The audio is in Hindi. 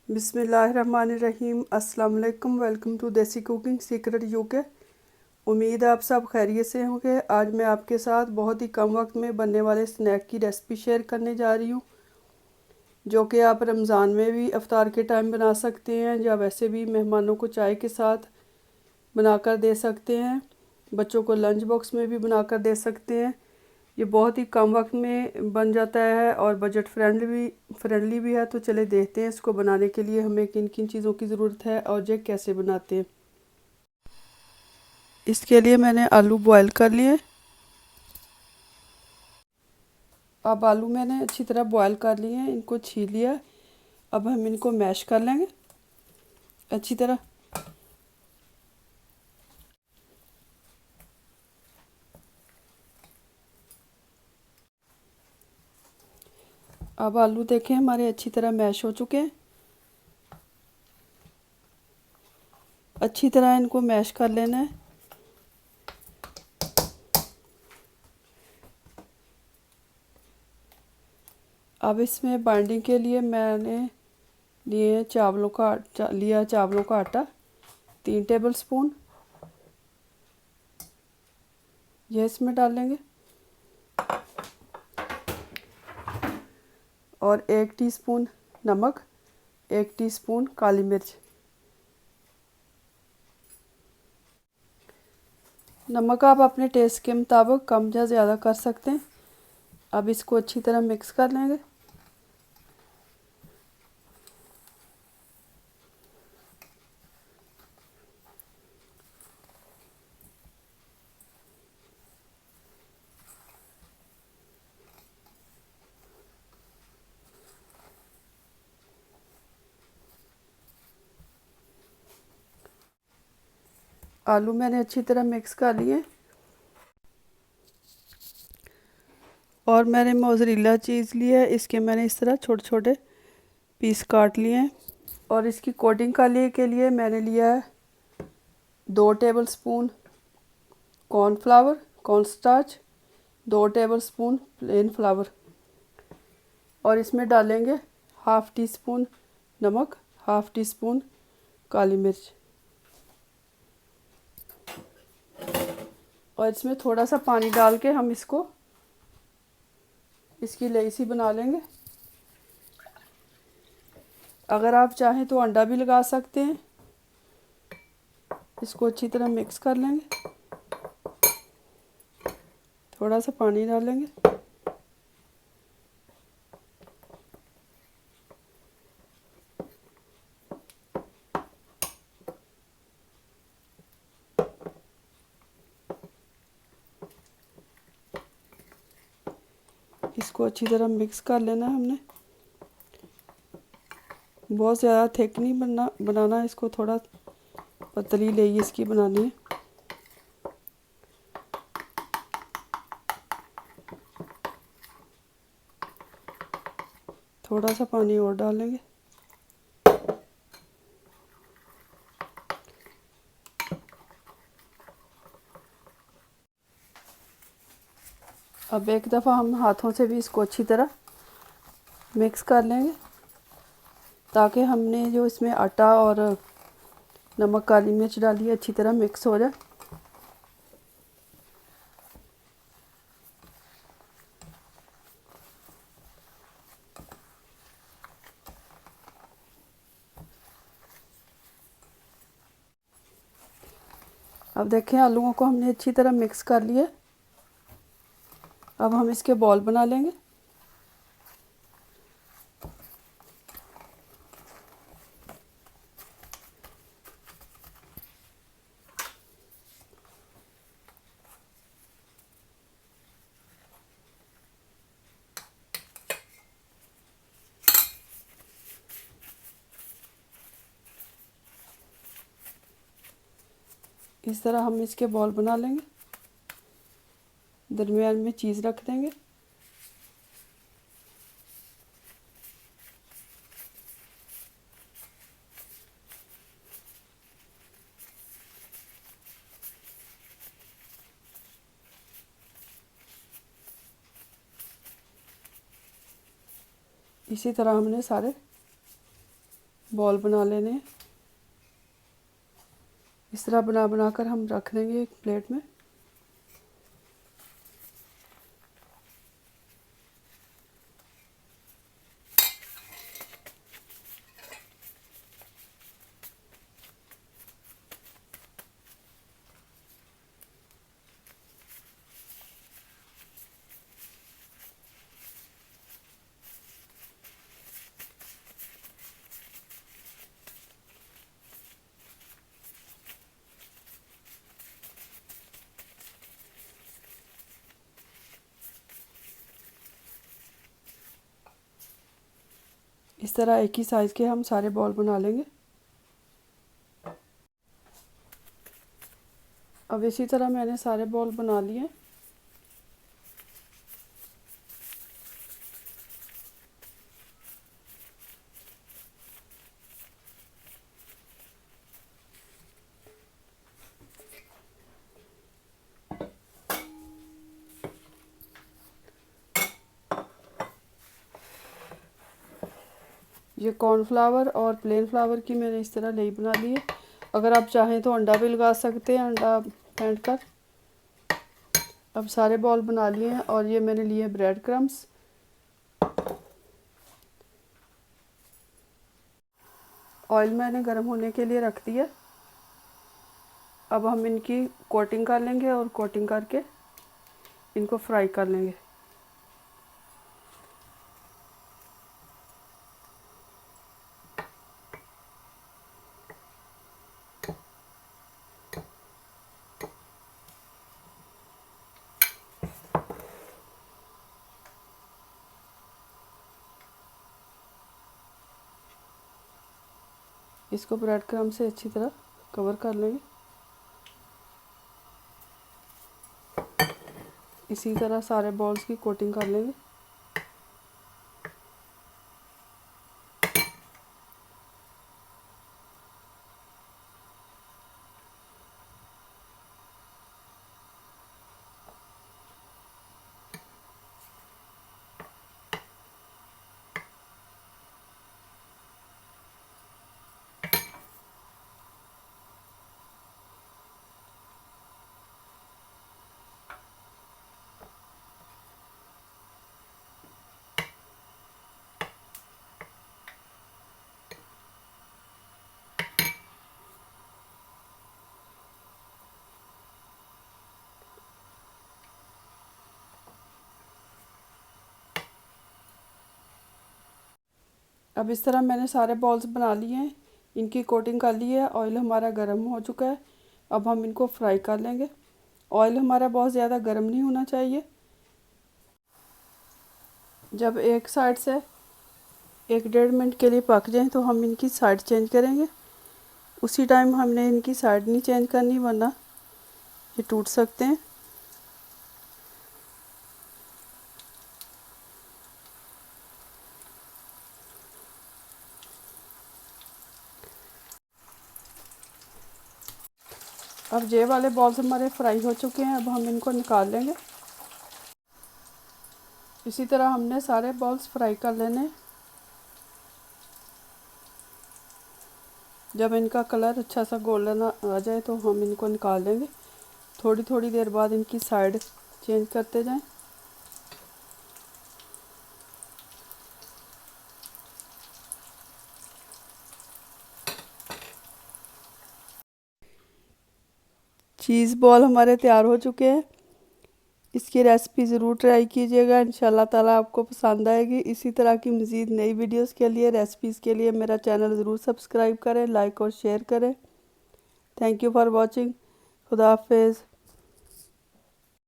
बिस्मिल्लाहिर्रहमानिर्रहीम। अस्सलाम वालेकुम। वेलकम टू देसी कुकिंग सीक्रेट यूके। उम्मीद है आप सब खैरियत से होंगे। आज मैं आपके साथ बहुत ही कम वक्त में बनने वाले स्नैक की रेसिपी शेयर करने जा रही हूँ, जो कि आप रमज़ान में भी इफ्तार के टाइम बना सकते हैं या वैसे भी मेहमानों को चाय के साथ बनाकर दे सकते हैं। बच्चों को लंच बॉक्स में भी बनाकर दे सकते हैं। ये बहुत ही कम वक्त में बन जाता है और बजट फ्रेंडली भी है। तो चले देखते हैं इसको बनाने के लिए हमें किन किन चीज़ों की ज़रूरत है और ये कैसे बनाते हैं। इसके लिए मैंने आलू बॉयल कर लिए। अब आलू मैंने अच्छी तरह बॉयल कर लिए हैं, इनको छील लिया। अब हम इनको मैश कर लेंगे अच्छी तरह। अब आलू देखें हमारे अच्छी तरह मैश हो चुके हैं। अच्छी तरह इनको मैश कर लेना है। अब इसमें बाइंडिंग के लिए मैंने लिए चावलों का आटा 3 टेबल स्पून, यह इसमें डाल लेंगे। और 1 टीस्पून नमक, 1 टीस्पून काली मिर्च। नमक आप अपने टेस्ट के मुताबिक कम या ज़्यादा कर सकते हैं। अब इसको अच्छी तरह मिक्स कर लेंगे। आलू मैंने अच्छी तरह मिक्स कर लिए और मैंने मोज़रेला चीज़ लिया है। इसके मैंने इस तरह छोटे छोटे पीस काट लिए हैं। और इसकी कोटिंग करने के लिए मैंने लिया है 2 table spoon cornflour, cornstarch, 2 table spoon plane flower. और इसमें डालेंगे हाफ़ टी स्पून नमक, हाफ़ टी स्पून काली मिर्च। और इसमें थोड़ा सा पानी डाल के हम इसकी लेई सी बना लेंगे। अगर आप चाहें तो अंडा भी लगा सकते हैं। इसको अच्छी तरह मिक्स कर लेंगे। थोड़ा सा पानी डालेंगे। इसको अच्छी तरह मिक्स कर लेना है हमने। बहुत ज़्यादा थिक नहीं बनाना, इसको थोड़ा पतली लेई इसकी बनानी है। थोड़ा सा पानी और डालेंगे। अब एक दफ़ा हम हाथों से भी इसको अच्छी तरह मिक्स कर लेंगे, ताकि हमने जो इसमें आटा और नमक काली मिर्च डाली है अच्छी तरह मिक्स हो जाए। अब देखें आलूओं को हमने अच्छी तरह मिक्स कर लिया। अब हम इसके बॉल बना लेंगे। इस तरह हम इसके बॉल बना लेंगे। दरमियान में चीज़ रख देंगे। इसी तरह हमने सारे बॉल बना लेने हैं। इस तरह बना बना कर हम रख देंगे एक प्लेट में। इस तरह एक ही साइज़ के हम सारे बॉल बना लेंगे। अब इसी तरह मैंने सारे बॉल बना लिए। ये कॉर्नफ्लावर और प्लेन फ्लावर की मैंने इस तरह लेई बना ली है। अगर आप चाहें तो अंडा भी लगा सकते हैं, अंडा फेंट कर। अब सारे बॉल बना लिए हैं और ये मैंने लिए ब्रेड क्रम्स। ऑयल मैंने गर्म होने के लिए रख दिया। अब हम इनकी कोटिंग कर लेंगे और कोटिंग करके इनको फ्राई कर लेंगे। इसको ब्रेड क्रम्ब से अच्छी तरह कवर कर लेंगे। इसी तरह सारे बॉल्स की कोटिंग कर लेंगे। अब इस तरह मैंने सारे बॉल्स बना लिए हैं, इनकी कोटिंग कर ली है। ऑयल हमारा गर्म हो चुका है। अब हम इनको फ्राई कर लेंगे। ऑयल हमारा बहुत ज़्यादा गर्म नहीं होना चाहिए। जब एक साइड से 1-1.5 मिनट के लिए पक जाएं तो हम इनकी साइड चेंज करेंगे। उसी टाइम हमने इनकी साइड नहीं चेंज करनी, वरना ये टूट सकते हैं। अब ये वाले बॉल्स हमारे फ्राई हो चुके हैं। अब हम इनको निकाल लेंगे। इसी तरह हमने सारे बॉल्स फ्राई कर लेने। जब इनका कलर अच्छा सा गोल्डन आ जाए तो हम इनको निकाल लेंगे। थोड़ी थोड़ी देर बाद इनकी साइड चेंज करते जाएं। चीज़ बॉल हमारे तैयार हो चुके हैं। इसकी रेसिपी ज़रूर ट्राई कीजिएगा, इंशाल्लाह ताला आपको पसंद आएगी। इसी तरह की मज़ीद नई वीडियोस के लिए, रेसिपीज़ के लिए मेरा चैनल ज़रूर सब्सक्राइब करें, लाइक और शेयर करें। Thank you for watching. खुदा हाफिज़।